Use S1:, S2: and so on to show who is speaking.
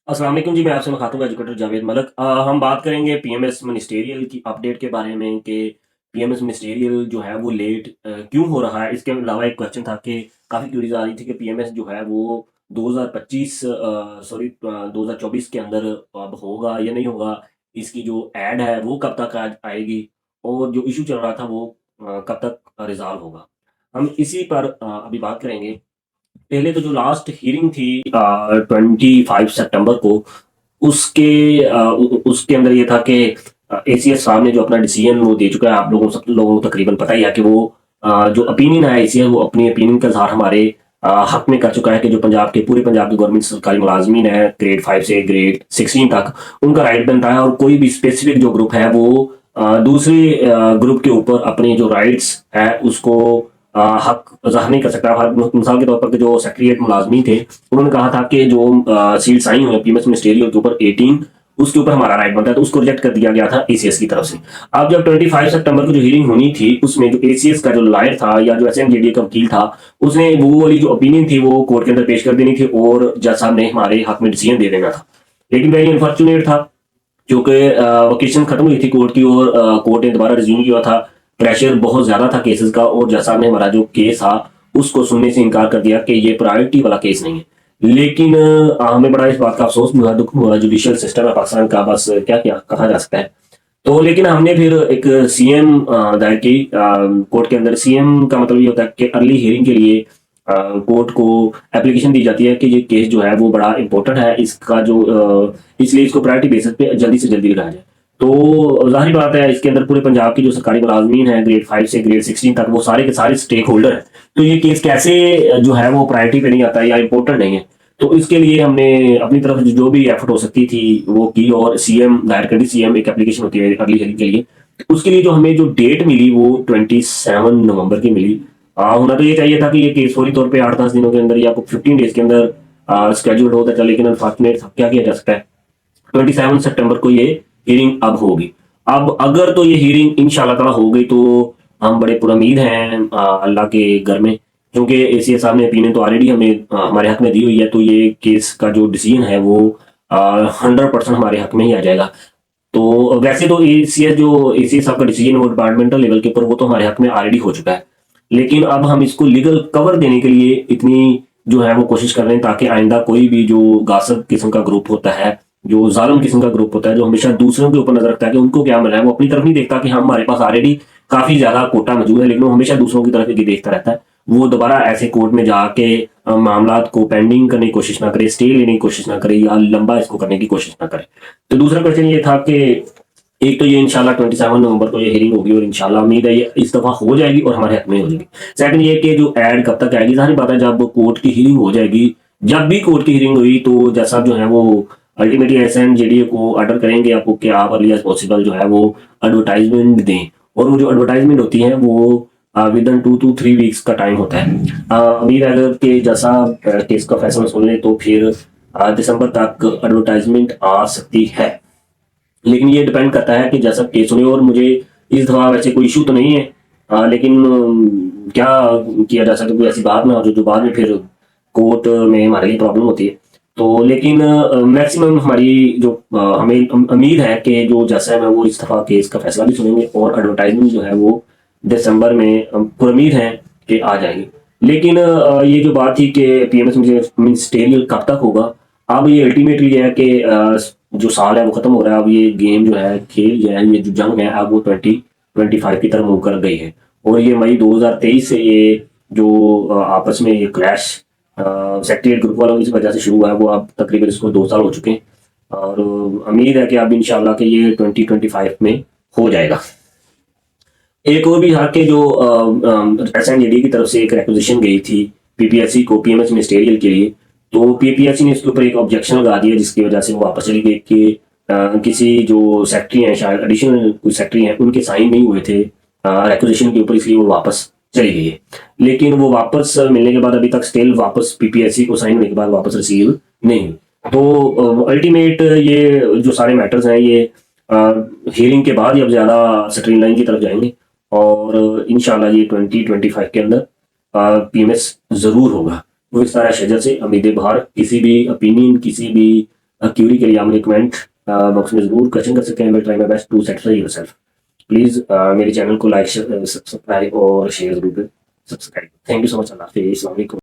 S1: अस्सलाम वालेकुम जी। मैं आपसे मुखातिब एजुकेटर जावेद मलक। हम बात करेंगे पीएमएस मिनिस्टेरियल की अपडेट के बारे में कि पीएमएस मिनिस्टेरियल जो है वो लेट क्यों हो रहा है। इसके अलावा एक क्वेश्चन था कि काफ़ी क्यूरीज आ रही थी कि पीएमएस जो है वो 2025 सॉरी 2024 के अंदर अब होगा या नहीं होगा। इसकी जो एड है वो कब तक आएगी और जो इशू चल रहा था वो कब तक रिजॉल्व होगा। हम इसी पर अभी बात करेंगे। पहले तो जो लास्ट हियरिंग थी 25 सितंबर को, उसके उसके अंदर ये था कि एसीएस साहब ने जो अपना डिसीजन वो दे चुका है। आप लोगों सब लोगों को तकरीबन पता ही है कि वो जो ओपिनियन है एसीएस वो अपनी ओपिनियन का इजहार हमारे हक में कर चुका है कि जो पंजाब के पूरे पंजाब के गवर्नमेंट सरकारी मुलाजमीन है ग्रेड 5 से ग्रेड 16 तक, उनका राइट बनता है और कोई भी स्पेसिफिक जो ग्रुप है वो दूसरे ग्रुप के ऊपर अपने जो राइट्स है उसको हक ज़ाहिर नहीं कर सकता। हर मिसाल के तौर पर जो सेक्रेटरीट मुलाजमी थे, उन्होंने कहा था कि जो सीट्स आई हुई हैं पीएमएस मिनिस्टेरियल के ऊपर 18, उसके ऊपर हमारा राइट बनता है, तो उसको रिजेक्ट कर दिया गया था एसीएस की तरफ से। अब जब 25 सितंबर को जो हियरिंग होनी थी उसमें जो एसीएस का जो लॉयर था या जो एसएमजेडी का वकील था, उसने वो वाली जो ओपिनियन थी वो कोर्ट के अंदर पेश कर देनी थी और जज साहब ने हमारे हक में डिसीजन दे देना था। लेकिन वेरी अनफॉर्चुनेट था क्योंकि वोकेशन खत्म हुई थी कोर्ट की और कोर्ट ने दोबारा रिज्यूम किया था। प्रेशर बहुत ज्यादा था केसेस का और जज साहब ने हमारा जो केस था उसको सुनने से इनकार कर दिया कि ये प्रायोरिटी वाला केस नहीं है। लेकिन हमें बड़ा इस बात का अफसोस भी हुआ, दुख भी हुआ। जुडिशियल सिस्टम है पाकिस्तान का, बस क्या क्या कहा जा सकता है। तो लेकिन हमने फिर एक सीएम दायर की कोर्ट के अंदर। सीएम का मतलब ये होता है कि अर्ली हियरिंग के लिए कोर्ट को एप्लीकेशन दी जाती है कि ये केस जो है वो बड़ा इंपॉर्टेंट है, इसका जो इसलिए इसको प्रायोरिटी बेसिस पे जल्दी से जल्दी लगाया जाए। तो जाहिर बात है इसके अंदर पूरे पंजाब की जो सरकारी मुलाजमीन है ग्रेड 5 से ग्रेड 16 तक, वो सारे के सारे स्टेक होल्डर है। तो ये केस कैसे जो है वो प्रायोरिटी पे नहीं आता है या इंपॉर्टेंट नहीं है। तो इसके लिए हमने अपनी तरफ से जो भी एफर्ट हो सकती थी वो की और सीएम दायर कर दी। सीएम एक एप्लीकेशन होती है अर्ली हियरिंग के लिए, तो उसके लिए जो हमें जो डेट मिली वो 27 नवंबर की मिली। होना तो ये चाहिए था कि ये केस फौरी तौर पे 8-10 दिनों के अंदर या 15 डेज के अंदर स्केड्यूल होता था, लेकिन अनफॉर्चुनेट क्या किया जा सकता है। 27 सितंबर को ये हियरिंग अब होगी। अब अगर तो ये हियरिंग इंशाल्लाह ताला हो गई तो हम बड़े पुरउम्मीद हैं अल्लाह के घर में, क्योंकि एसीएस साहब ने ओपिनियन तो ऑलरेडी हमें हमारे हक में दी हुई है। तो ये केस का जो डिसीजन है वो 100% हमारे हक में ही आ जाएगा। तो वैसे तो एसीएस साहब का डिसीजन वो डिपार्टमेंटल लेवल के ऊपर वो तो हमारे हक में ऑलरेडी हो चुका है। लेकिन अब हम इसको लीगल कवर देने के लिए इतनी जो है वो कोशिश कर रहे हैं ताकि आइंदा कोई भी जो गासिब किस्म का ग्रुप होता है, जो जालिम किस्म का ग्रुप होता है, जो हमेशा दूसरों के ऊपर नजर रखता है कि उनको क्या मिल रहा है, वो अपनी तरफ नहीं देखता कि हमारे पास ऑलरेडी काफी ज्यादा कोटा मौजूद है, लेकिन वो हमेशा दूसरों की तरफ ही देखता रहता है। वो दोबारा ऐसे कोर्ट में जाके मामला को पेंडिंग करने की कोशिश ना करे, स्टे लेने की कोशिश ना करे या लंबा इसको करने की कोशिश ना करे। तो दूसरा क्वेश्चन ये था कि एक तो ये इंशाल्लाह 27 नवंबर को ये हियरिंग होगी और इंशाल्लाह उम्मीद है ये इस दफा हो जाएगी और हमारे हक में हो जाएगी। सेकंड ये कि जो एड कब तक आएगी, सारी बात है जब कोर्ट की हियरिंग हो जाएगी। जब भी कोर्ट की हियरिंग हुई तो जैसा जो है वो अल्टीमेटली एसएनजेडीए को ऑर्डर करेंगे आपको कि आप अर्ली एज पॉसिबल जो है वो एडवर्टाइजमेंट दें। और वो जो एडवर्टाइजमेंट होती है वो विद इन 2 to 3 वीक्स का टाइम होता है। उम्मीद है अगर कि जैसा केस का फैसला सुन ले तो फिर दिसंबर तक एडवर्टाइजमेंट आ सकती है। लेकिन ये डिपेंड करता है कि जैसा केस होने। और मुझे इस दफा वैसे कोई इशू तो नहीं है, लेकिन क्या किया जा सकता है, कोई ऐसी बात ना हो जो बाद में फिर कोर्ट में हमारे लिए प्रॉब्लम होती है। तो लेकिन मैक्सिमम हमारी जो हमें उम्मीद है कि जो जैसा है वो इस दफा केस का फैसला भी सुनेंगे और एडवर्टाइजमेंट जो है वो दिसंबर में पुरुम्मीद है कि आ जाएगी। लेकिन ये जो बात थी कि पीएमएस मिनिस्टेरियल कब तक होगा, अब ये अल्टीमेटली है कि जो साल है वो खत्म हो रहा है। अब ये गेम जो है, खेल जो है, ये जो जंग है अब वो 2025 की तरफ मूव कर गई है। और ये मई 2023 से ये जो आपस में ये क्रैश सेक्रेटरीट ग्रुप वालों की वजह से शुरू हुआ है, वो अब तकरीबन इसको 2 साल हो चुके हैं। और उम्मीद है कि अब इंशाल्लाह कि ये 2025 में हो जाएगा। एक और भी यहाँ के जो एसएनजेडी की तरफ से एक रिक्वेजिशन गई थी पीपीएससी को पीएमएस मिनिस्टेरियल के लिए, तो पीपीएससी ने इसके ऊपर एक ऑब्जेक्शन लगा दिया जिसकी वजह से वो वापस चली गई कि किसी जो सेक्रेटरी हैं, शायद एडिशनल कुछ सेक्रेटरी हैं, उनके साइन नहीं हुए थे रिक्वेजिशन के ऊपर, इसलिए वो वापस चली गई है। लेकिन वो वापस मिलने के बाद अभी तक स्टिल वापस पीपीएससी को साइन होने के बाद वापस रिसीव नहीं हुई। तो अल्टीमेट ये जो सारे मैटर्स हैं ये हियरिंग के बाद ही अब ज्यादा स्ट्रीमलाइन की तरफ जाएंगे और इंशाल्लाह ये 2025 के अंदर पीएमएस जरूर होगा। वो इस तरह शजर से उम्मीदें बाहर, किसी भी ओपिनियन, किसी भी क्यूरी के लिए आप मुझे कमेंट बॉक्स में ज़रूर क्वेश्चन कर सकते हैं। Try my best to satisfy yourself. Please मेरे चैनल को लाइक, सब्सक्राइब और शेयर ज़रूर करें। Subscribe. Thank you so much. अल्लाह हाफिज़। अस्सलाम वालेकुम।